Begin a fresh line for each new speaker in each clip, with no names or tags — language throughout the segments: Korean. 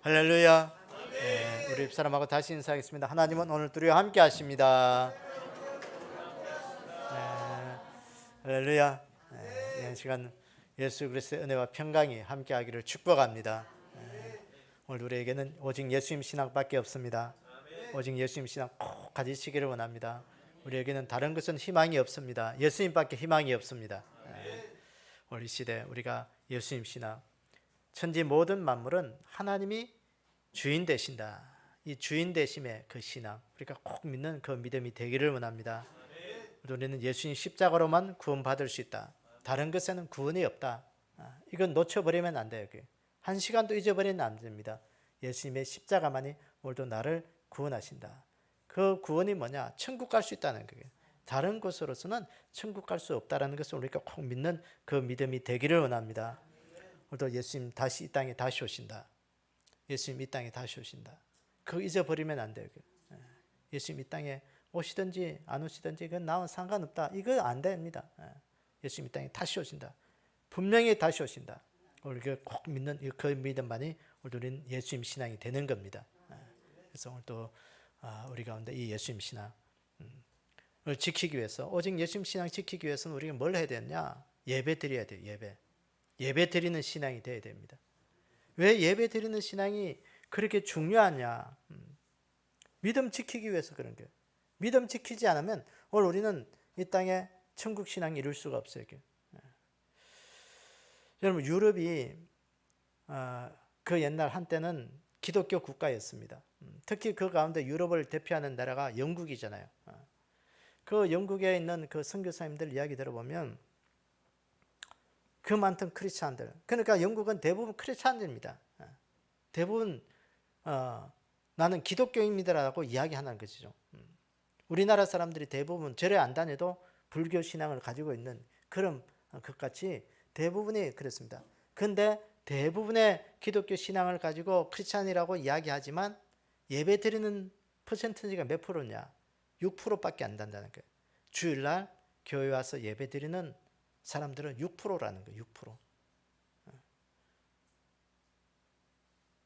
할렐루야. 우리 집사람하고 다시 인사하겠습니다. 하나님은 오늘도 우리와 함께 하십니다. 할렐루야. 이 시간 예수 그리스도의 은혜와 평강이 함께 하기를 축복합니다. 오늘 우리에게는 오직 예수님 신앙밖에 없습니다. 오직 예수님 신앙 꼭 가지시기를 원합니다. 우리에게는 다른 것은 희망이 없습니다. 예수님밖에 희망이 없습니다. 오늘 이 시대 우리가 예수님 신앙, 천지 모든 만물은 하나님이 주인 되신다. 이 주인 되심의 그 신앙, 우리가 꼭 믿는 그 믿음이 되기를 원합니다. 우리는 예수님 십자가로만 구원받을 수 있다. 다른 것에는 구원이 없다. 이건 놓쳐버리면 안 돼요. 한 시간도 잊어버리면 안 됩니다. 예수님의 십자가만이 오늘도 나를 구원하신다. 그 구원이 뭐냐? 천국 갈 수 있다는 거예요. 다른 곳으로서는 천국 갈 수 없다는 것을 우리가 꼭 믿는 그 믿음이 되기를 원합니다. 오늘도 예수님 다시 이 땅에 다시 오신다. 예수님 이 땅에 다시 오신다. 그거 잊어버리면 안 돼요. 예수님 이 땅에 오시든지 안 오시든지 그건 나와 상관없다. 이거 안 됩니다. 예수님 이 땅에 다시 오신다. 분명히 다시 오신다. 우리가 꼭 믿는 그 믿음만이 우리는 예수님 신앙이 되는 겁니다. 그래서 오늘 또 우리 가운데 이 예수님 신앙을 지키기 위해서, 오직 예수님 신앙 지키기 위해서는 우리가 뭘 해야 되느냐? 예배 드려야 돼요. 예배 드리는 신앙이 되어야 됩니다. 왜 예배 드리는 신앙이 그렇게 중요하냐? 믿음 지키기 위해서 그런 거예요. 믿음 지키지 않으면 오늘 우리는 이 땅에 천국 신앙 이룰 수가 없어요. 여러분, 유럽이 그 옛날 한때는 기독교 국가였습니다. 특히 그 가운데 유럽을 대표하는 나라가 영국이잖아요. 그 영국에 있는 그 선교사님들 이야기 들어보면 그 많던 크리스찬들, 그러니까 영국은 대부분 크리스찬들입니다. 대부분 나는 기독교인이다라고 이야기하는 것이죠. 우리나라 사람들이 대부분 절에 안 다녀도 불교 신앙을 가지고 있는 그런 것 같이 대부분이 그렇습니다. 그런데 대부분의 기독교 신앙을 가지고 크리스찬이라고 이야기하지만 예배 드리는 퍼센티지가 몇 프로냐? 6%밖에 안 된다는 거예요. 주일날 교회 와서 예배 드리는 사람들은 6%라는 거예요. 6%.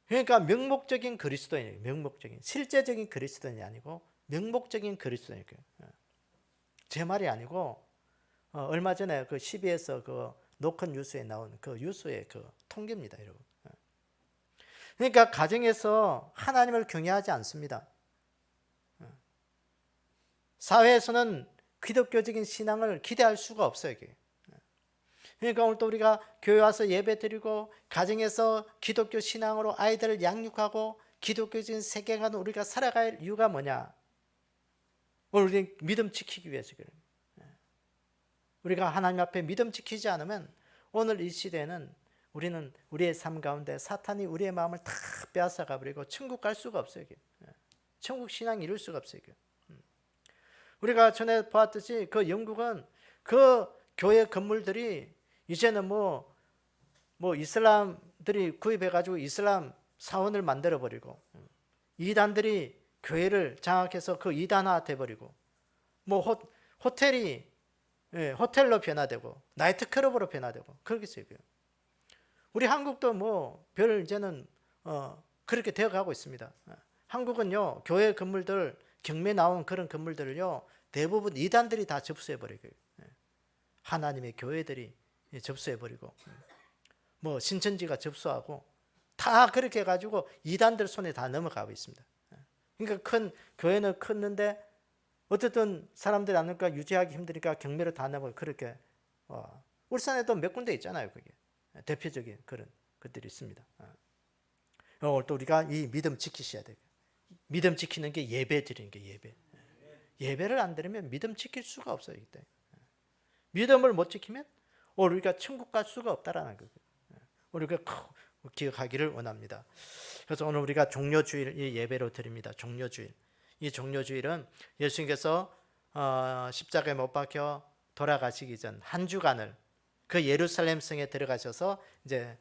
그러니까 명목적인 그리스도인이에요. 명목적인, 실제적인 그리스도인이 아니고 명목적인 그리스도인이에요. 제 말이 아니고 얼마 전에 그 CBS 그 노컷 뉴스에 나온 그 뉴스의 그 통계입니다, 여러분. 그러니까 가정에서 하나님을 경외하지 않습니다. 사회에서는 기독교적인 신앙을 기대할 수가 없어요. 이게. 그러니까 오늘 또 우리가 교회 와서 예배 드리고 가정에서 기독교 신앙으로 아이들을 양육하고 기독교적인 세계관을 우리가 살아갈 이유가 뭐냐? 오늘 우리 믿음 지키기 위해서 그래요. 우리가 하나님 앞에 믿음 지키지 않으면 오늘 이 시대에는 우리는 우리의 삶 가운데 사탄이 우리의 마음을 다 빼앗아가 버리고 천국 갈 수가 없어요. 천국 신앙 이룰 수가 없어요. 우리가 전에 보았듯이 그 영국은 그 교회 건물들이 이제는 뭐 이슬람들이 구입해가지고 이슬람 사원을 만들어버리고 이단들이 교회를 장악해서 그 이단화 돼버리고 뭐 호텔이 호텔로 변화되고 나이트클럽으로 변화되고 그러겠어요. 우리 한국도 뭐 별 이제는 그렇게 되어가고 있습니다. 한국은요 교회 건물들 경매 나온 그런 건물들을요 대부분 이단들이 다 접수해버리고 하나님의 교회들이 접수해버리고 뭐 신천지가 접수하고 다 그렇게 해가지고 이단들 손에 다 넘어가고 있습니다. 그러니까 큰 교회는 컸는데 어쨌든 사람들이 안 오니까 유지하기 힘드니까 경매로 다 넘어가고 그렇게 울산에도 몇 군데 있잖아요. 그게 대표적인 그런 것들이 있습니다. 오늘 또 우리가 이 믿음 지키셔야 돼요. 믿음 지키는 게 예배 드리는 게 예배. 예배를 안 드리면 믿음 지킬 수가 없어요. 이때. 믿음을 못 지키면 우리가 천국 갈 수가 없다라는 거예요. 우리가 기억하기를 원합니다. 그래서 오늘 우리가 종려주일 이 예배로 드립니다. 종려주일. 이 종려주일은 예수님께서 십자가에 못 박혀 돌아가시기 전 한 주간을 그 예루살렘 성에 들어가셔서 이제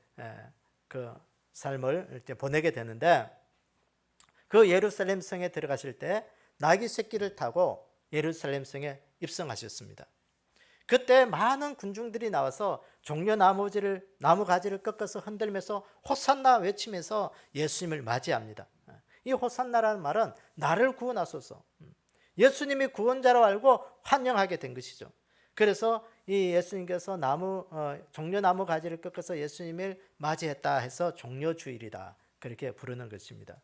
그 삶을 이제 보내게 되는데 그 예루살렘 성에 들어가실 때 나귀 새끼를 타고 예루살렘 성에 입성하셨습니다. 그때 많은 군중들이 나와서 종려 나무 가지를 꺾어서 흔들면서 호산나 외치면서 예수님을 맞이합니다. 이 호산나라는 말은 나를 구원하소서, 예수님이 구원자로 알고 환영하게 된 것이죠. 그래서 이 예수님께서 종려나무 가지를 꺾어서 예수님을 맞이했다 해서 종려주일이다, 그렇게 부르는 것입니다.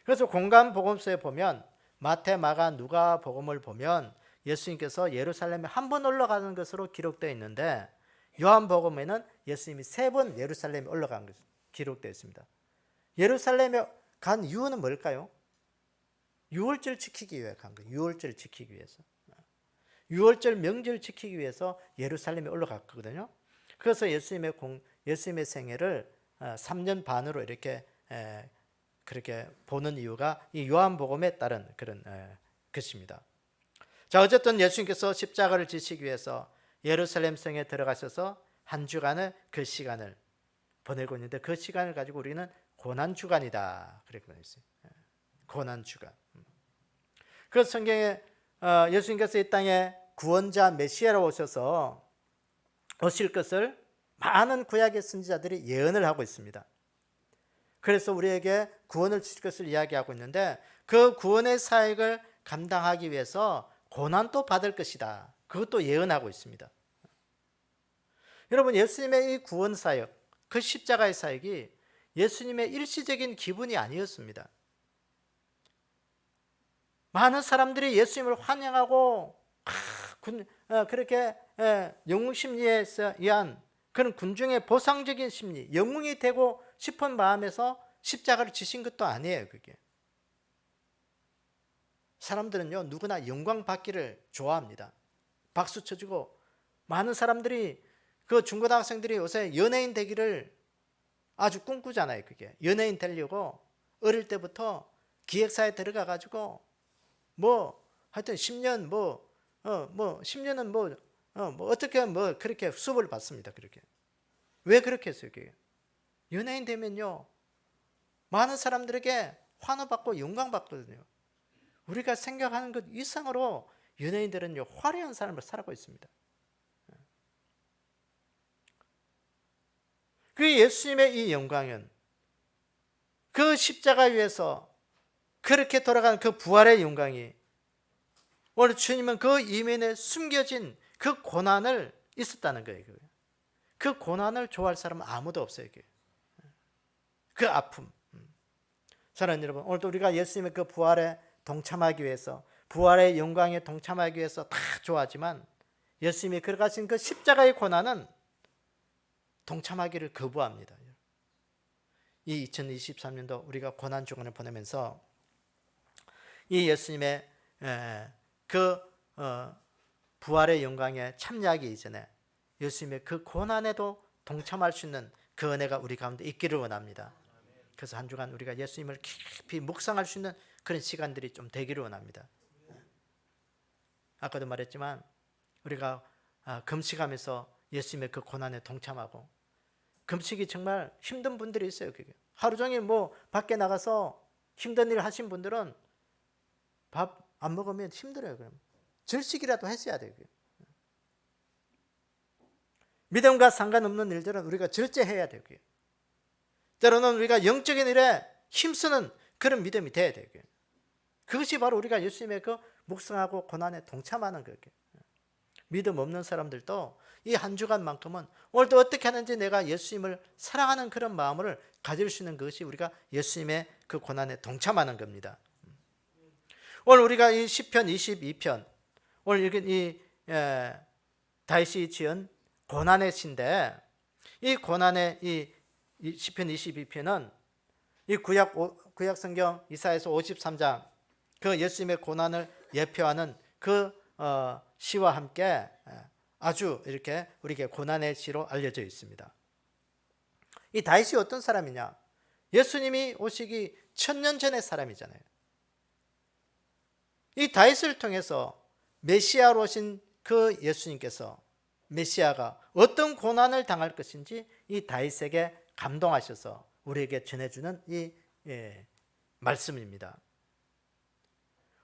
그래서 공간복음서에 보면 마태, 마가, 누가 복음을 보면 예수님께서 예루살렘에 한 번 올라가는 것으로 기록되어 있는데, 요한복음에는 예수님이 3번 예루살렘에 올라간 것으로 기록되어 있습니다. 예루살렘에 간 이유는 뭘까요? 유월절 지키기 위해 간 거예요. 유월절 지키기 위해서. 유월절 명절 지키기 위해서 예루살렘에 올라갔거든요. 그래서 예수님의 생애를 3년 반으로 이렇게 그렇게 보는 이유가 이 요한복음에 따른 그런 것입니다. 자, 어쨌든 예수님께서 십자가를 지시기 위해서 예루살렘 성에 들어가셔서 한 주간의 그 시간을 보내고 있는데, 그 시간을 가지고 우리는 고난 주간이다, 그렇게 보냈어요. 고난 주간. 그래서 성경에 예수님께서 이 땅에 구원자 메시아로 오셔서 오실 것을 많은 구약의 선지자들이 예언을 하고 있습니다. 그래서 우리에게 구원을 주실 것을 이야기하고 있는데, 그 구원의 사역을 감당하기 위해서 고난도 받을 것이다, 그것도 예언하고 있습니다. 여러분, 예수님의 이 구원 사역, 그 십자가의 사역이 예수님의 일시적인 기분이 아니었습니다. 많은 사람들이 예수님을 환영하고 그렇게 영웅 심리에 의한 그런 군중의 보상적인 심리, 영웅이 되고 싶은 마음에서 십자가를 지신 것도 아니에요. 그게 사람들은요, 누구나 영광 받기를 좋아합니다. 박수 쳐주고, 많은 사람들이, 그 중고등학생들이 요새 연예인 되기를 아주 꿈꾸잖아요. 그게 연예인 되려고 어릴 때부터 기획사에 들어가 가지고 하여튼 10년 10년은 어떻게 그렇게 수업을 받습니다. 그렇게 왜 그렇게 했어요? 그게 연예인 되면요, 많은 사람들에게 환호받고 영광받거든요. 우리가 생각하는 것 이상으로 연예인들은요, 화려한 삶을 살아가고 있습니다. 그 예수님의 이 영광은 그 십자가 위에서 그렇게 돌아가는 그 부활의 영광이, 오늘 주님은 그 이면에 숨겨진 그 고난을 있었다는 거예요. 그 고난을 좋아할 사람은 아무도 없어요. 그 아픔. 사랑하는 여러분, 오늘도 우리가 예수님의 그 부활에 동참하기 위해서, 부활의 영광에 동참하기 위해서 다 좋아하지만, 예수님이 걸어가신 그 십자가의 고난은 동참하기를 거부합니다. 이 2023년도 우리가 고난 주간을 보내면서 이 예수님의 그 부활의 영광에 참여하기 이전에 예수님의 그 고난에도 동참할 수 있는 그 은혜가 우리 가운데 있기를 원합니다. 그래서 한 주간 우리가 예수님을 깊이 묵상할 수 있는 그런 시간들이 좀 되기를 원합니다. 아까도 말했지만 우리가 금식하면서 예수님의 그 고난에 동참하고, 금식이 정말 힘든 분들이 있어요. 그게 하루 종일 밖에 나가서 힘든 일을 하신 분들은 밥 안 먹으면 힘들어요. 그럼 절식이라도 했어야 돼요. 믿음과 상관없는 일들은 우리가 절제해야 돼요. 때로는 우리가 영적인 일에 힘쓰는 그런 믿음이 돼야 돼요. 그것이 바로 우리가 예수님의 그 묵상하고 고난에 동참하는 거예요. 믿음 없는 사람들도 이 한 주간만큼은 오늘도 어떻게 하는지 내가 예수님을 사랑하는 그런 마음을 가질 수 있는 것이 우리가 예수님의 그 고난에 동참하는 겁니다. 오늘 우리가 이 시편 22편, 오늘 읽은 이 다윗이 지은 고난의 시인데, 이 고난의 이 시편 22편은 이 구약 성경 이사야서 53장, 그 예수님의 고난을 예표하는 그 시와 함께 아주 이렇게 우리에게 고난의 시로 알려져 있습니다. 이 다윗이 어떤 사람이냐? 예수님이 오시기 1000년 전의 사람이잖아요. 이 다윗을 통해서 메시아로 오신 그 예수님께서, 메시아가 어떤 고난을 당할 것인지 이 다윗에게 감동하셔서 우리에게 전해주는 이 말씀입니다.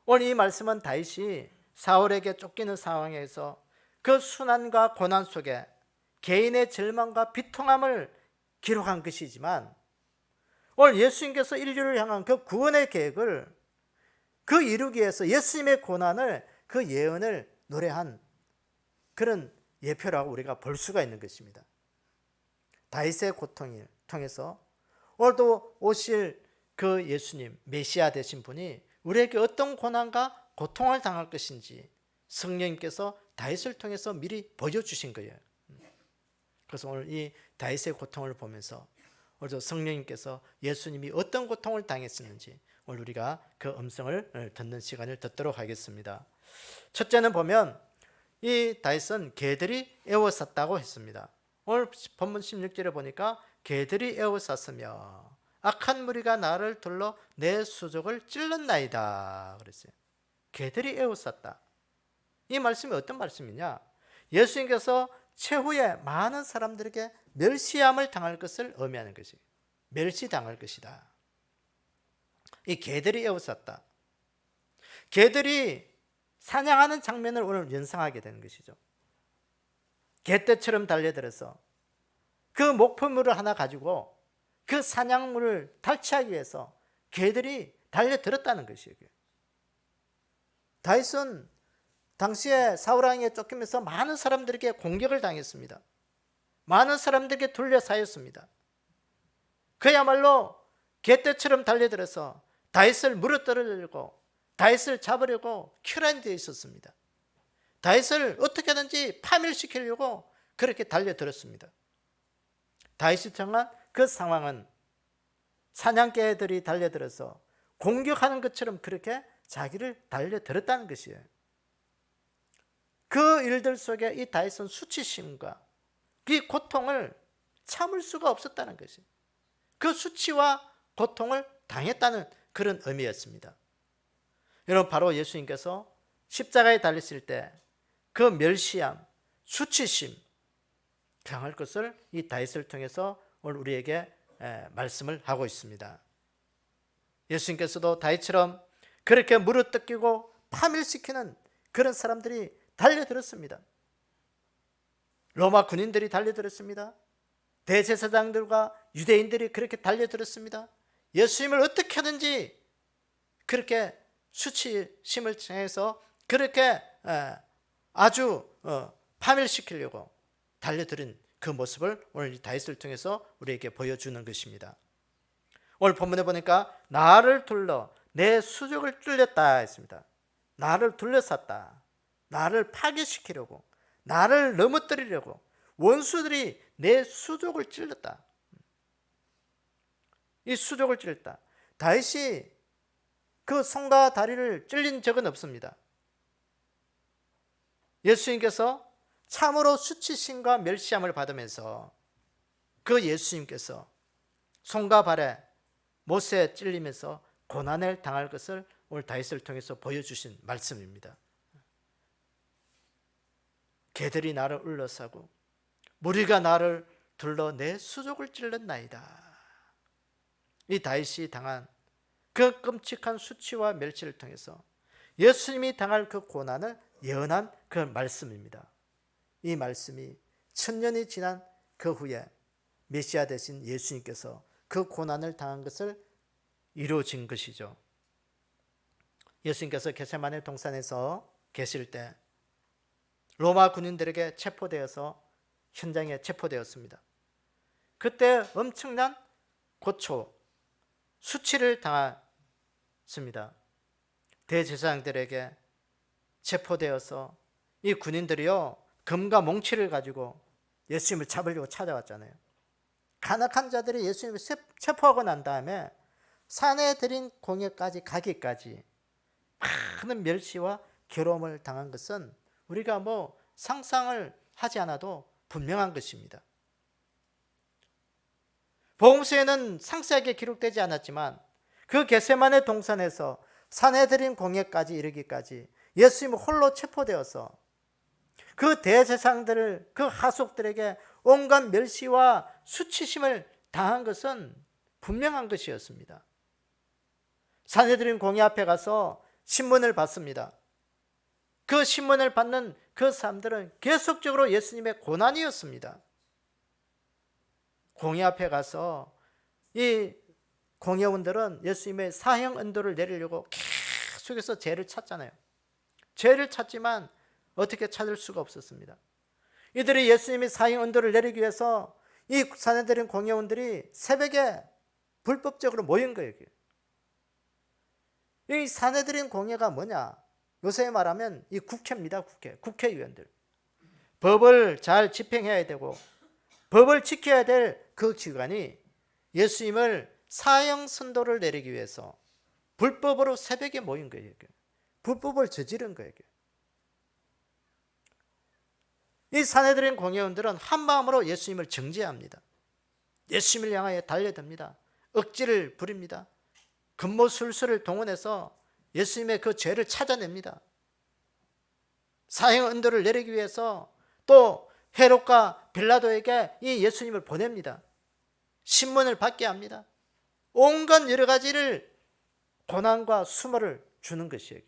오늘 이 말씀은 다윗이 사울에게 쫓기는 상황에서 그 순환과 고난 속에 개인의 절망과 비통함을 기록한 것이지만 오늘 예수님께서 인류를 향한 그 구원의 계획을 그 이루기 위해서 예수님의 고난을 그 예언을 노래한 그런 예표라고 우리가 볼 수가 있는 것입니다. 다윗의 고통을 통해서 오늘도 오실 그 예수님 메시아 되신 분이 우리에게 어떤 고난과 고통을 당할 것인지 성령님께서 다윗을 통해서 미리 보여주신 거예요. 그래서 오늘 이 다윗의 고통을 보면서 오늘도 성령님께서 예수님이 어떤 고통을 당했었는지 오늘 우리가 그 음성을 듣는 시간을 듣도록 하겠습니다. 첫째는 보면 이 다윗은 개들이 에워쌌다고 했습니다. 오늘 본문 16절에 보니까 개들이 에워쌌으며 악한 무리가 나를 둘러 내 수족을 찔렀나이다 그랬어요. 개들이 에워쌌다. 이 말씀이 어떤 말씀이냐? 예수님께서 최후에 많은 사람들에게 멸시함을 당할 것을 의미하는 것이에요. 멸시당할 것이다. 이 개들이 에워쌌다. 개들이 사냥하는 장면을 오늘 연상하게 되는 것이죠. 개떼처럼 달려들어서 그 목표물을 하나 가지고 그 사냥물을 탈취하기 위해서 개들이 달려들었다는 것이에요. 다윗은 당시에 사울왕에게 쫓기면서 많은 사람들에게 공격을 당했습니다. 많은 사람들에게 둘러싸였습니다. 그야말로 개떼처럼 달려들어서 다윗을 물어뜯으려고 다윗을 잡으려고 큐란되어 있었습니다. 다윗을 어떻게든지 파멸시키려고 그렇게 달려들었습니다. 다윗이 당한 그 상황은 사냥개들이 달려들어서 공격하는 것처럼 그렇게 자기를 달려들었다는 것이에요. 그 일들 속에 이 다윗은 수치심과 그 고통을 참을 수가 없었다는 것이에요. 그 수치와 고통을 당했다는 그런 의미였습니다. 여러분, 바로 예수님께서 십자가에 달렸을 때 그 멸시함, 수치심 당할 것을 이 다윗을 통해서 오늘 우리에게 말씀을 하고 있습니다. 예수님께서도 다윗처럼 그렇게 물어뜯기고 파멸시키는 그런 사람들이 달려들었습니다. 로마 군인들이 달려들었습니다. 대제사장들과 유대인들이 그렇게 달려들었습니다. 예수님을 어떻게 하든지 그렇게 수치심을 통해서 그렇게 아주 파멸시키려고 달려들은 그 모습을 오늘 이 다윗을 통해서 우리에게 보여주는 것입니다. 오늘 본문에 보니까 나를 둘러 내 수족을 뚫렸다 했습니다. 나를 둘러쌌다. 나를 파괴시키려고, 나를 넘어뜨리려고 원수들이 내 수족을 찔렀다. 이 수족을 찔렀다. 다윗이 그 손과 다리를 찔린 적은 없습니다. 예수님께서 참으로 수치심과 멸시함을 받으면서 그 예수님께서 손과 발에 못에 찔리면서 고난을 당할 것을 오늘 다윗을 통해서 보여주신 말씀입니다. 개들이 나를 울러싸고 무리가 나를 둘러 내 수족을 찔렀나이다. 이 다윗이 당한 그 끔찍한 수치와 멸시를 통해서 예수님이 당할 그 고난을 예언한 그 말씀입니다. 이 말씀이 1000년이 지난 그 후에 메시아 되신 예수님께서 그 고난을 당한 것을 이루어진 것이죠. 예수님께서 겟세마네 동산에서 계실 때 로마 군인들에게 체포되어서 현장에 체포되었습니다. 그때 엄청난 고초, 수치를 당했습니다. 대제사장들에게 체포되어서 이 군인들이요 금과 몽치를 가지고 예수님을 잡으려고 찾아왔잖아요. 간악한 자들이 예수님을 체포하고 난 다음에 산헤드린 공회까지 가기까지 많은 멸시와 괴로움을 당한 것은 우리가 상상을 하지 않아도 분명한 것입니다. 복음서에는 상세하게 기록되지 않았지만 그 겟세마네 동산에서 산헤드린 공회까지 이르기까지 예수님은 홀로 체포되어서 그 대제사장들을 그 하속들에게 온갖 멸시와 수치심을 당한 것은 분명한 것이었습니다. 산헤드린 공회 앞에 가서 신문을 받습니다. 그 신문을 받는 그 사람들은 계속적으로 예수님의 고난이었습니다. 공회 앞에 가서 이 공회원들은 예수님의 사형 언도를 내리려고 계속해서 죄를 찾잖아요. 죄를 찾지만 어떻게 찾을 수가 없었습니다. 이들이 예수님의 사형 언도를 내리기 위해서 이 산헤드린 공회원들이 새벽에 불법적으로 모인 거예요. 이 산헤드린 공회가 뭐냐? 요새 말하면 이 국회입니다. 국회의원들. 법을 잘 집행해야 되고 법을 지켜야 될 그 기관이 예수님을 사형 선고를 내리기 위해서 불법으로 새벽에 모인 거예요. 불법을 저지른 거예요. 이 산헤드린 공회원들은 한 마음으로 예수님을 정죄합니다. 예수님을 향하여 달려듭니다. 억지를 부립니다. 금모술수를 동원해서 예수님의 그 죄를 찾아냅니다. 사형 언도를 내리기 위해서 또 헤롯과 빌라도에게 이 예수님을 보냅니다. 신문을 받게 합니다. 온갖 여러 가지를 고난과 수모를 주는 것이에요.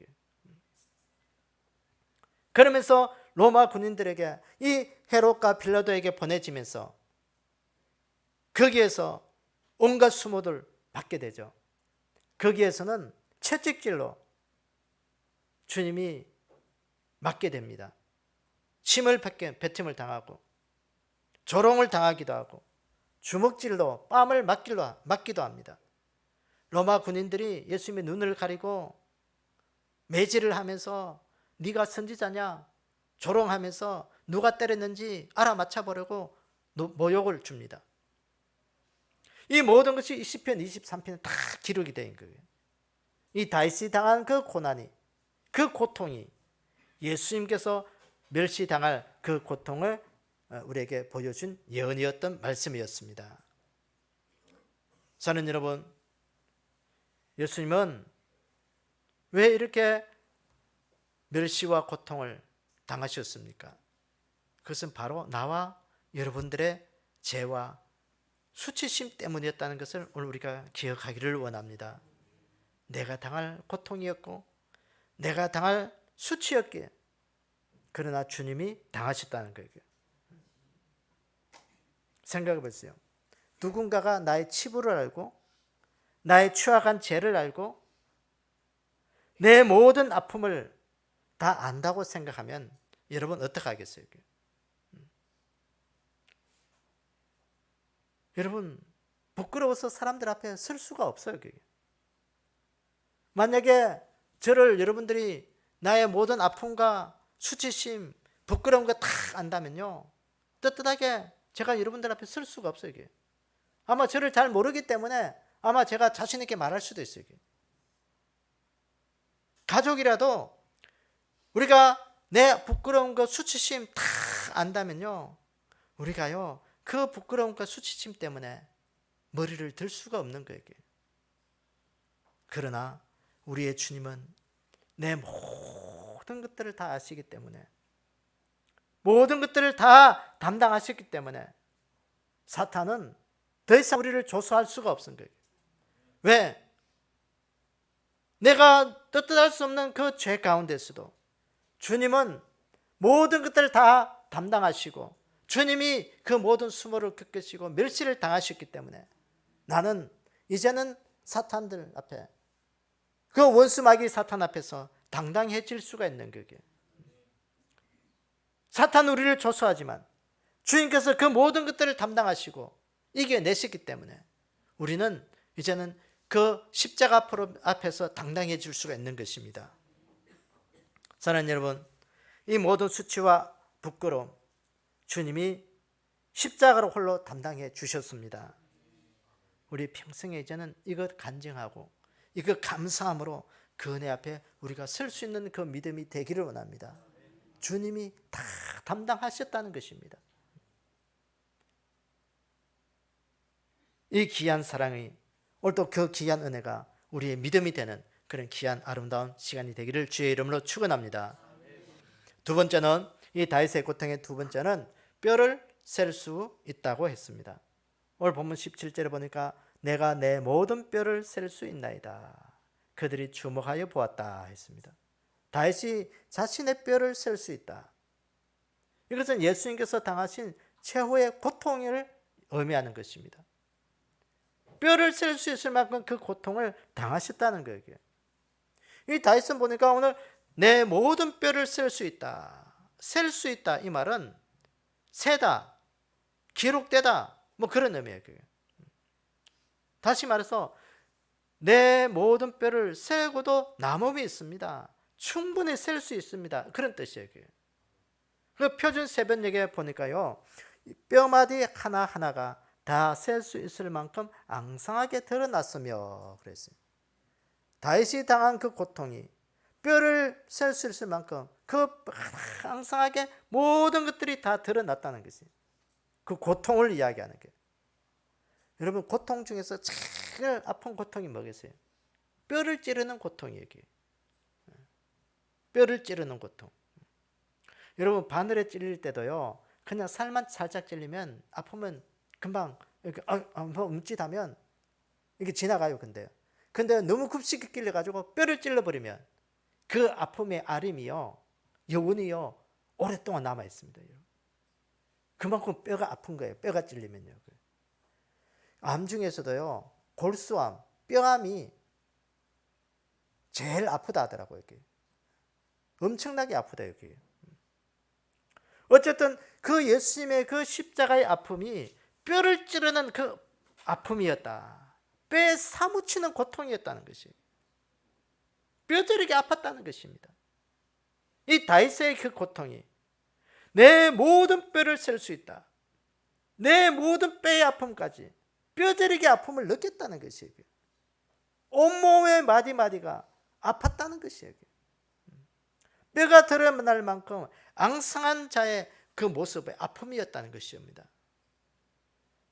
그러면서 로마 군인들에게 이 헤롯과 빌라도에게 보내지면서 거기에서 온갖 수모를 받게 되죠. 거기에서는 채찍질로 주님이 맞게 됩니다. 침을 뱉음을 당하고 조롱을 당하기도 하고 주먹질로 뺨을 맞기도 합니다. 로마 군인들이 예수님의 눈을 가리고 매질을 하면서 네가 선지자냐 조롱하면서 누가 때렸는지 알아맞혀보려고 모욕을 줍니다. 이 모든 것이 시편 23편에 다 기록이 된 거예요. 이 다윗이 당한 그 고난이, 그 고통이 예수님께서 멸시당할 그 고통을 우리에게 보여준 예언이었던 말씀이었습니다. 저는 여러분, 예수님은 왜 이렇게 멸시와 고통을 당하셨습니까? 그것은 바로 나와 여러분들의 죄와 수치심 때문이었다는 것을 오늘 우리가 기억하기를 원합니다. 내가 당할 고통이었고 내가 당할 수치였기에 그러나 주님이 당하셨다는 거예요. 생각해 보세요. 누군가가 나의 치부를 알고 나의 추악한 죄를 알고 내 모든 아픔을 다 안다고 생각하면 여러분 어떻게 하겠어요? 여러분 부끄러워서 사람들 앞에 설 수가 없어요. 만약에 저를 여러분들이 나의 모든 아픔과 수치심, 부끄러운 거 다 안다면요 떳떳하게 제가 여러분들 앞에 설 수가 없어요. 아마 저를 잘 모르기 때문에 아마 제가 자신 있게 말할 수도 있어요. 가족이라도 우리가 내 부끄러운 거 수치심 다 안다면요 우리가요 그 부끄러움과 수치심 때문에 머리를 들 수가 없는 거예요. 그러나 우리의 주님은 내 모든 것들을 다 아시기 때문에 모든 것들을 다 담당하셨기 때문에 사탄은 더 이상 우리를 조소할 수가 없는 거예요. 왜? 내가 떳떳할 수 없는 그 죄 가운데서도 주님은 모든 것들을 다 담당하시고 주님이 그 모든 수모를 겪으시고 멸시를 당하셨기 때문에 나는 이제는 사탄들 앞에 그 원수 마귀 사탄 앞에서 당당해질 수가 있는 거예요. 사탄 우리를 조소하지만 주님께서 그 모든 것들을 담당하시고 이겨내셨기 때문에 우리는 이제는 그 십자가 앞에서 당당해질 수가 있는 것입니다. 사랑하는 여러분, 이 모든 수치와 부끄러움 주님이 십자가로 홀로 담당해 주셨습니다. 우리 평생에 이제는 이것 간증하고 이것 감사함으로 그 은혜 앞에 우리가 설 수 있는 그 믿음이 되기를 원합니다. 주님이 다 담당하셨다는 것입니다. 이 귀한 사랑이 오늘 또 그 귀한 은혜가 우리의 믿음이 되는 그런 귀한 아름다운 시간이 되기를 주의 이름으로 축원합니다. 두 번째는 이 다윗의 고통의 두 번째는 뼈를 셀 수 있다고 했습니다. 오늘 본문 17절에 보니까 내가 내 모든 뼈를 셀 수 있나이다. 그들이 주목하여 보았다 했습니다. 다윗이 자신의 뼈를 셀 수 있다. 이것은 예수님께서 당하신 최후의 고통을 의미하는 것입니다. 뼈를 셀 수 있을 만큼 그 고통을 당하셨다는 거예요. 이 다윗은 보니까 오늘 내 모든 뼈를 셀 수 있다. 셀 수 있다. 이 말은 세다, 기록되다, 뭐 그런 의미예요. 다시 말해서 내 모든 뼈를 세고도 남음이 있습니다. 충분히 셀 수 있습니다. 그런 뜻이에요. 그 표준 세변역에 보니까요, 뼈마디 하나하나가 다 셀 수 있을 만큼 앙상하게 드러났으며 그랬어요. 다윗이 당한 그 고통이 뼈를 셀 수 있을 만큼 그 앙상하게 모든 것들이 다 드러났다는 것이 그 고통을 이야기하는 거예요. 여러분, 고통 중에서 제일 아픈 고통이 뭐겠어요? 뼈를 찌르는 고통이에요. 뼈를 찌르는 고통. 여러분, 바늘에 찔릴 때도요, 그냥 살만 살짝 찔리면 아프면 금방 이렇게 움찔하면 이게 지나가요. 근데 너무 급식이 끌려가지고 뼈를 찔러버리면 그 아픔의 아림이요, 여운이요, 오랫동안 남아 있습니다. 그만큼 뼈가 아픈 거예요. 뼈가 찔리면요. 암 중에서도요, 골수암, 뼈암이 제일 아프다 하더라고요. 엄청나게 아프다. 여기. 어쨌든 그 예수님의 그 십자가의 아픔이 뼈를 찌르는 그 아픔이었다. 뼈에 사무치는 고통이었다는 것이 뼈저리게 아팠다는 것입니다. 이 다윗의 그 고통이 내 모든 뼈를 셀 수 있다. 내 모든 뼈의 아픔까지 뼈저리게 아픔을 느꼈다는 것이에요. 온몸의 마디마디가 아팠다는 것이에요. 뼈가 드러날 만큼 앙상한 자의 그 모습의 아픔이었다는 것입니다.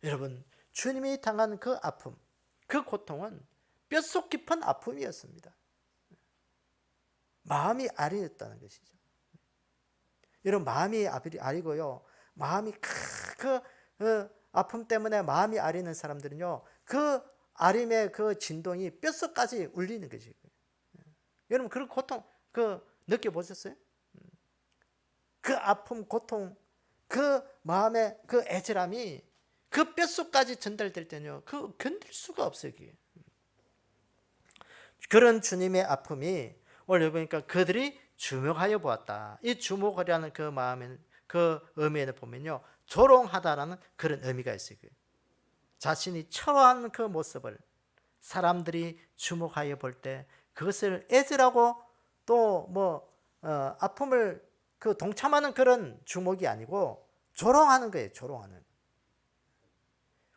여러분, 주님이 당한 그 아픔, 그 고통은 뼛속 깊은 아픔이었습니다. 마음이 아리였다는 것이죠. 여러분, 마음이 아리고요, 마음이 그 아픔 때문에 마음이 아리는 사람들은요, 그 아림의 그 진동이 뼛속까지 울리는 것이고요. 여러분, 그런 고통 느껴보셨어요? 그 아픔, 고통, 그 마음의 그 애절함이 그 뼛속까지 전달될 때는요, 그 견딜 수가 없어요. 그런 주님의 아픔이 오늘 보니까 그들이 주목하여 보았다. 이 주목하려는 그 마음에는, 그 의미에는 보면요, 조롱하다라는 그런 의미가 있어요. 자신이 처한 그 모습을 사람들이 주목하여 볼 때 그것을 애절하고 또 아픔을 동참하는 그런 주목이 아니고 조롱하는 거예요. 조롱하는.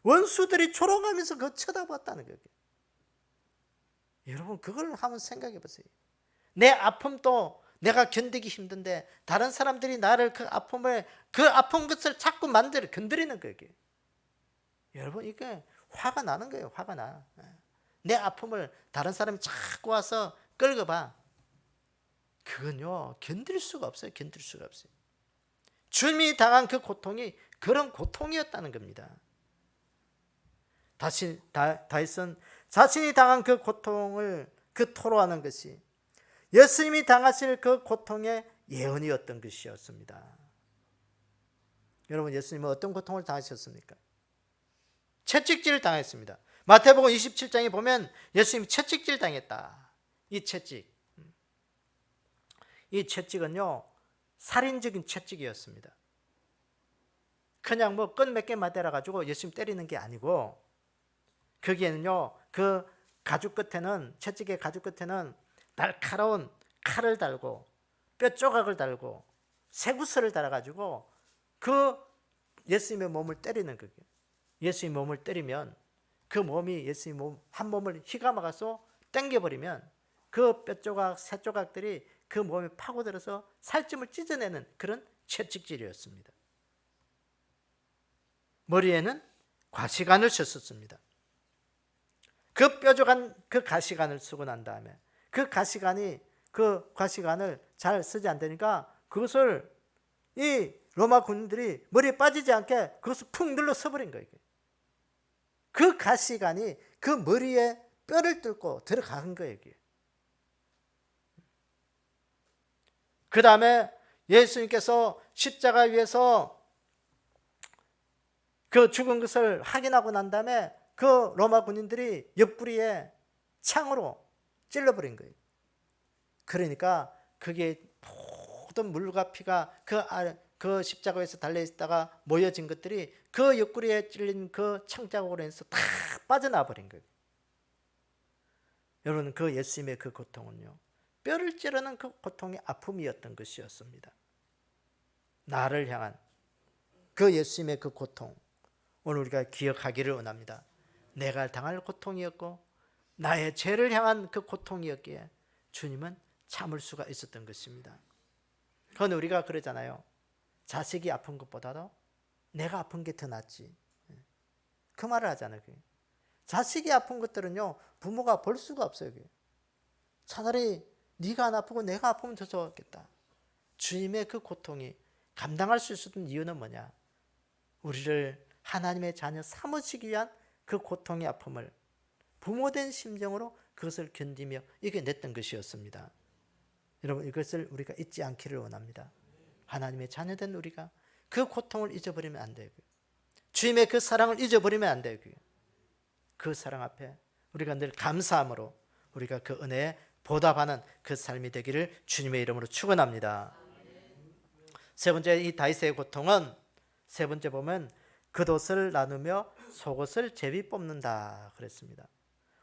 원수들이 조롱하면서 그거 쳐다봤다는 거예요. 여러분, 그걸 한번 생각해 보세요. 내 아픔도 내가 견디기 힘든데 다른 사람들이 나를 그 아픈 것을 자꾸 건드리는 거예요. 여러분, 이게 화가 나는 거예요. 화가 나. 내 아픔을 다른 사람이 자꾸 와서 끌어봐. 그건요, 견딜 수가 없어요. 견딜 수가 없어요. 주님이 당한 그 고통이 그런 고통이었다는 겁니다. 다윗은 자신이 당한 그 고통을 토로하는 것이 예수님이 당하실 그 고통의 예언이었던 것이었습니다. 여러분, 예수님은 어떤 고통을 당하셨습니까? 채찍질을 당했습니다. 마태복음 27장에 보면 예수님이 채찍질 당했다. 이 채찍은요, 살인적인 채찍이었습니다. 그냥 끈 몇 개 맞대라 가지고 예수님 때리는 게 아니고, 거기에는요, 그 채찍의 가죽 끝에는 날카로운 칼을 달고 뼈 조각을 달고 쇠구슬을 달아가지고 그 예수님의 몸을 때리는 거예요. 예수님 몸을 때리면 그 몸이 예수님 한 몸을 희가 막아서 당겨버리면 그 뼈 조각, 쇠 조각들이 그 몸에 파고들어서 살점을 찢어내는 그런 채찍질이었습니다. 머리에는 과시관을 썼습니다. 그 뾰족한 그 가시관을 쓰고 난 다음에 그 과시관을 잘 쓰지 않다니까 그것을 이 로마 군인들이 머리에 빠지지 않게 그것을 푹 눌러 써버린 거예요. 그 가시관이 그 머리에 뼈를 뚫고 들어간 거예요. 그 다음에 예수님께서 십자가 위에서 그 죽은 것을 확인하고 난 다음에 그 로마 군인들이 옆구리에 창으로 찔러버린 거예요. 그러니까 그게 모든 물과 피가 그 십자가 위에서 달려있다가 모여진 것들이 그 옆구리에 찔린 그 창자국으로 해서 다 빠져나와 버린 거예요. 여러분, 그 예수님의 그 고통은요, 뼈를 찌르는 그 고통의 아픔이었던 것이었습니다. 나를 향한 그 예수님의 그 고통, 오늘 우리가 기억하기를 원합니다. 내가 당할 고통이었고 나의 죄를 향한 그 고통이었기에 주님은 참을 수가 있었던 것입니다. 그건 우리가 그러잖아요. 자식이 아픈 것보다도 내가 아픈 게 더 낫지. 그 말을 하잖아요. 자식이 아픈 것들은요, 부모가 볼 수가 없어요. 차라리 네가 안 아프고 내가 아프면 더 좋겠다. 주님의 그 고통이 감당할 수 있었던 이유는 뭐냐? 우리를 하나님의 자녀 삼으시기 위한 그 고통의 아픔을 부모된 심정으로 그것을 견디며 이겨냈던 것이었습니다. 여러분, 이것을 우리가 잊지 않기를 원합니다. 하나님의 자녀된 우리가 그 고통을 잊어버리면 안 돼요. 주님의 그 사랑을 잊어버리면 안 돼요. 그 사랑 앞에 우리가 늘 감사함으로 우리가 그 은혜에 보답하는 그 삶이 되기를 주님의 이름으로 축원합니다. 세 번째, 이 다윗의 고통은 세 번째 보면 겉옷을 나누며 속옷을 제비 뽑는다 그랬습니다.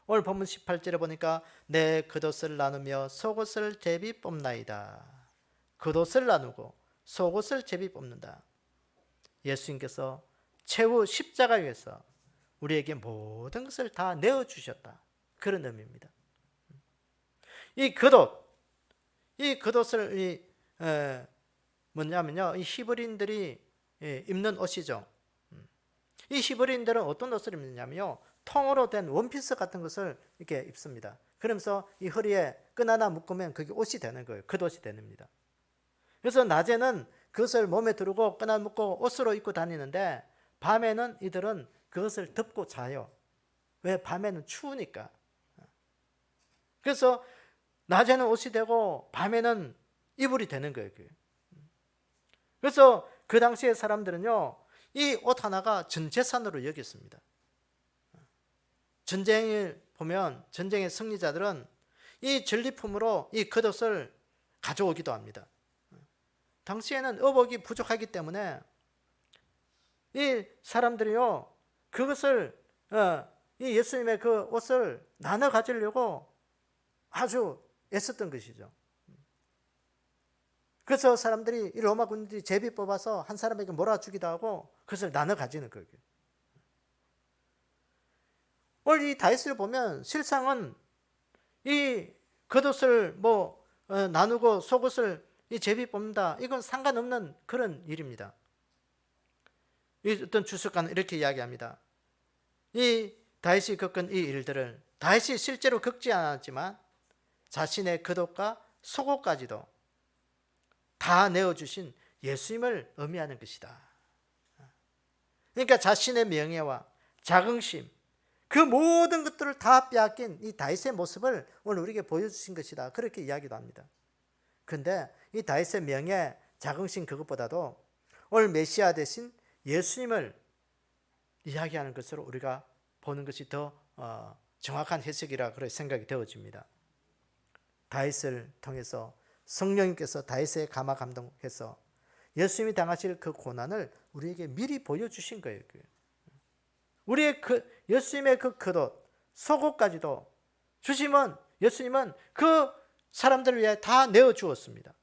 오늘 본문 18절에 보니까 내 겉옷을 나누며 속옷을 제비 뽑나이다. 겉옷을 나누고 속옷을 제비 뽑는다. 예수님께서 최후 십자가 위에서 우리에게 모든 것을 다 내어주셨다. 그런 의미입니다. 이 겉옷을 뭐냐면요, 이 히브리인들이 입는 옷이죠. 이 히브리인들은 어떤 옷을 입느냐면요, 통으로 된 원피스 같은 것을 이렇게 입습니다. 그러면서 이 허리에 끈 하나 묶으면 그게 옷이 되는 거예요. 겉옷이 됩니다. 그래서 낮에는 그것을 몸에 두르고 끈 하나 묶고 옷으로 입고 다니는데 밤에는 이들은 그것을 덮고 자요. 왜? 밤에는 추우니까. 그래서 낮에는 옷이 되고 밤에는 이불이 되는 거예요. 그래서 그 당시의 사람들은요, 이 옷 하나가 전 재산으로 여겼습니다. 전쟁을 보면 전쟁의 승리자들은 이 전리품으로 이 겉옷을 가져오기도 합니다. 당시에는 의복이 부족하기 때문에 이 사람들이요, 그것을 이 예수님의 그 옷을 나눠 가지려고 아주 애썼던 것이죠. 그래서 사람들이, 이 로마 군인들이 제비 뽑아서 한 사람에게 몰아주기도 하고 그것을 나눠 가지는 거예요. 오늘 이 다윗을 보면 실상은 이 겉옷을 나누고 속옷을 이 제비 뽑는다, 이건 상관없는 그런 일입니다. 이 어떤 주석가는 이렇게 이야기합니다. 이 다윗이 겪은 이 일들을 다윗이 실제로 겪지 않았지만 자신의 겉옷과 속옷까지도 다 내어주신 예수님을 의미하는 것이다. 그러니까 자신의 명예와 자긍심, 그 모든 것들을 다 빼앗긴 이 다윗의 모습을 오늘 우리에게 보여주신 것이다. 그렇게 이야기도 합니다. 그런데 이 다윗의 명예, 자긍심 그것보다도 오늘 메시아 대신 예수님을 이야기하는 것으로 우리가 보는 것이 더 정확한 해석이라 그런 생각이 되어집니다. 다윗을 통해서 성령님께서 다윗의 감화 감동해서 예수님이 당하실 그 고난을 우리에게 미리 보여주신 거예요. 우리의 예수님의 그 겉옷, 속옷까지도 예수님은 그 사람들을 위해 다 내어주었습니다.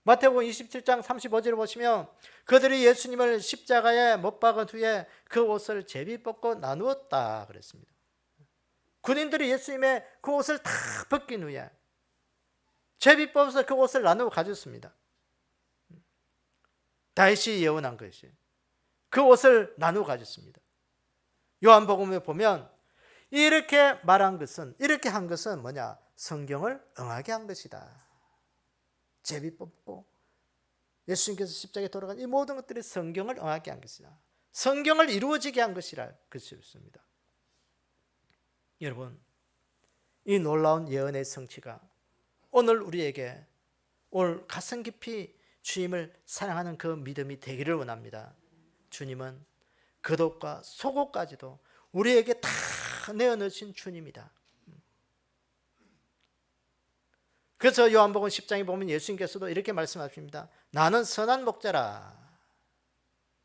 마태복음 27장 35절을 보시면 그들이 예수님을 십자가에 못 박은 후에 그 옷을 제비 뽑고 나누었다 그랬습니다. 군인들이 예수님의 그 옷을 다 벗긴 후에 제비 뽑아서 그 옷을 나누어 가졌습니다. 다윗이 예언한 것이 그 옷을 나누어 가졌습니다. 요한복음에 보면 이렇게 말한 것은, 이렇게 한 것은 뭐냐? 성경을 응하게 한 것이다. 제비 뽑고 예수님께서 십자가에 돌아간 이 모든 것들이 성경을 응하게 한 것이다. 성경을 이루어지게 한 것이라 그것이었습니다. 여러분, 이 놀라운 예언의 성취가 오늘 우리에게 오늘 가슴 깊이 주님을 사랑하는 그 믿음이 되기를 원합니다. 주님은 겉옷과 속옷까지도 우리에게 다 내어놓으신 주님이다. 그래서 요한복음 10장에 보면 예수님께서도 이렇게 말씀하십니다. 나는 선한 목자라.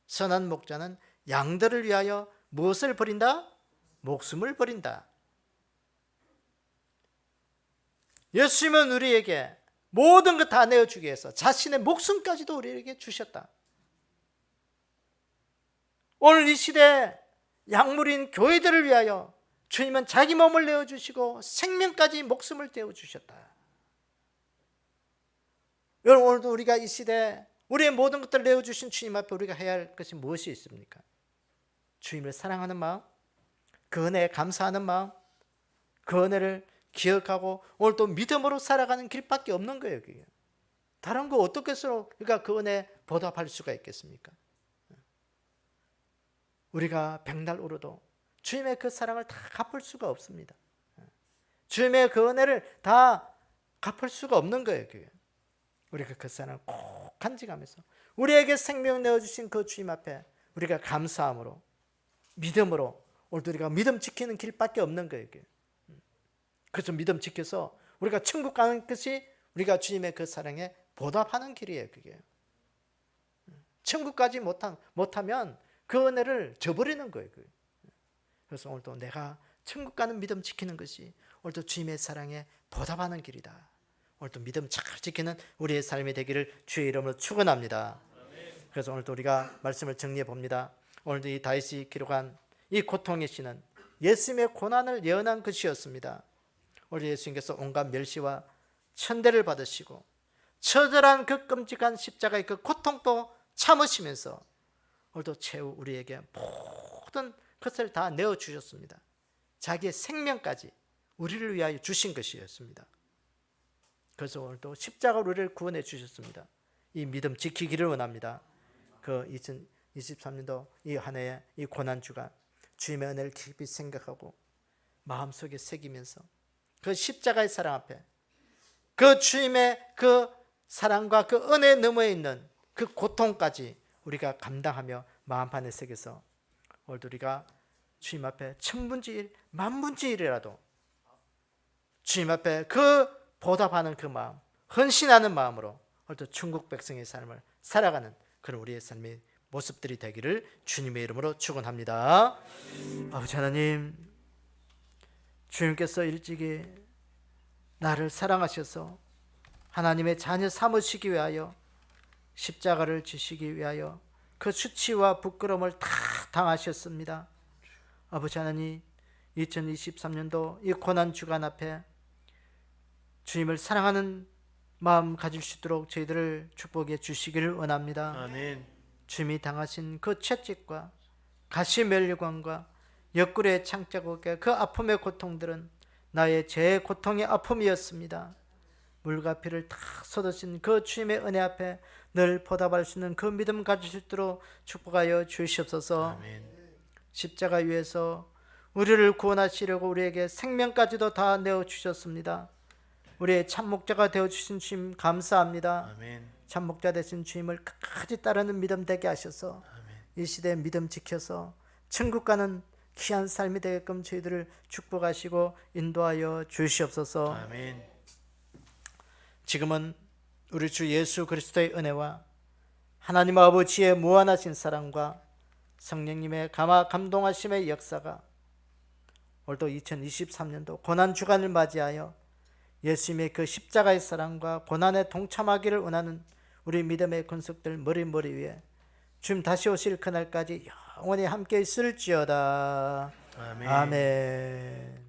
선한 목자는 양들을 위하여 무엇을 버린다? 목숨을 버린다. 예수님은 우리에게 모든 것 다 내어주기 위해서 자신의 목숨까지도 우리에게 주셨다. 오늘 이 시대 약물인 교회들을 위하여 주님은 자기 몸을 내어주시고 생명까지 목숨을 떼어주셨다. 여러분, 오늘도 우리가 이 시대 우리의 모든 것들을 내어주신 주님 앞에 우리가 해야 할 것이 무엇이 있습니까? 주님을 사랑하는 마음, 그 은혜에 감사하는 마음, 그 은혜를 기억하고 오늘 또 믿음으로 살아가는 길밖에 없는 거예요. 그게. 다른 거 어떻게 해서 우리가 그 은혜에 보답할 수가 있겠습니까? 우리가 백날 울어도 주님의 그 사랑을 다 갚을 수가 없습니다. 주님의 그 은혜를 다 갚을 수가 없는 거예요. 그게. 우리가 그 사랑을 꼭 간직하면서 우리에게 생명 내어주신 그 주님 앞에 우리가 감사함으로 믿음으로 오늘도 우리가 믿음 지키는 길밖에 없는 거예요. 그게. 그래서 믿음 지켜서 우리가 천국 가는 것이 우리가 주님의 그 사랑에 보답하는 길이에요. 그게. 천국까지 못하면 그 은혜를 저버리는 거예요. 그래서 오늘도 내가 천국 가는 믿음 지키는 것이 오늘도 주님의 사랑에 보답하는 길이다. 오늘도 믿음 잘 지키는 우리의 삶이 되기를 주의 이름으로 축원합니다. 그래서 오늘도 우리가 말씀을 정리해 봅니다. 오늘도 이 다윗이 기록한 이 고통의 시는 예수님의 고난을 예언한 것이었습니다. 우리 예수님께서 온갖 멸시와 천대를 받으시고 처절한 그 끔찍한 십자가의 그 고통도 참으시면서 오늘도 최후 우리에게 모든 것을 다 내어주셨습니다. 자기의 생명까지 우리를 위하여 주신 것이었습니다. 그래서 오늘도 십자가로 우리를 구원해 주셨습니다. 이 믿음 지키기를 원합니다. 그 2023년도 이 한 해의 이 고난주간 주님의 은혜를 깊이 생각하고 마음속에 새기면서 그 십자가의 사랑 앞에 그 주님의 그 사랑과 그 은혜 너머에 있는 그 고통까지 우리가 감당하며 마음판에 새겨서 오늘도 우리가 주님 앞에 천분지일 만분지일이라도 주님 앞에 그 보답하는 그 마음, 헌신하는 마음으로 오늘도 천국 백성의 삶을 살아가는 그런 우리의 삶의 모습들이 되기를 주님의 이름으로 축원합니다. 아버지 하나님, 주님께서 일찍이 나를 사랑하셔서 하나님의 자녀 삼으시기 위하여 십자가를 지시기 위하여 그 수치와 부끄러움을 다 당하셨습니다. 아버지 하나님, 2023년도 이 고난주간 앞에 주님을 사랑하는 마음 가질 수 있도록 저희들을 축복해 주시기를 원합니다.
아멘.
주님이 당하신 그 채찍과 가시면류관과 옆구리의 창자국의 그 아픔의 고통들은 나의 제 고통의 아픔이었습니다. 물과 피를 다 쏟으신 그 주님의 은혜 앞에 늘 보답할 수 있는 그 믿음 가질 수 있도록 축복하여 주시옵소서.
아멘.
십자가 위에서 우리를 구원하시려고 우리에게 생명까지도 다 내어주셨습니다. 우리의 참목자가 되어주신 주님 감사합니다.
아멘.
참목자 되신 주님을 끝까지 따르는 믿음 되게 하셔서
아멘.
이 시대에 믿음 지켜서 천국 가는 귀한 삶이 되게끔 저희들을 축복하시고 인도하여 주시옵소서.
아멘.
지금은 우리 주 예수 그리스도의 은혜와 하나님 아버지의 무한하신 사랑과 성령님의 감동하심의 역사가 오늘도 2023년도 고난주간을 맞이하여 예수님의 그 십자가의 사랑과 고난에 동참하기를 원하는 우리 믿음의 권속들 머리 위에 주님 다시 오실 그날까지 영원히 함께 있을지어다.
아멘.
아멘.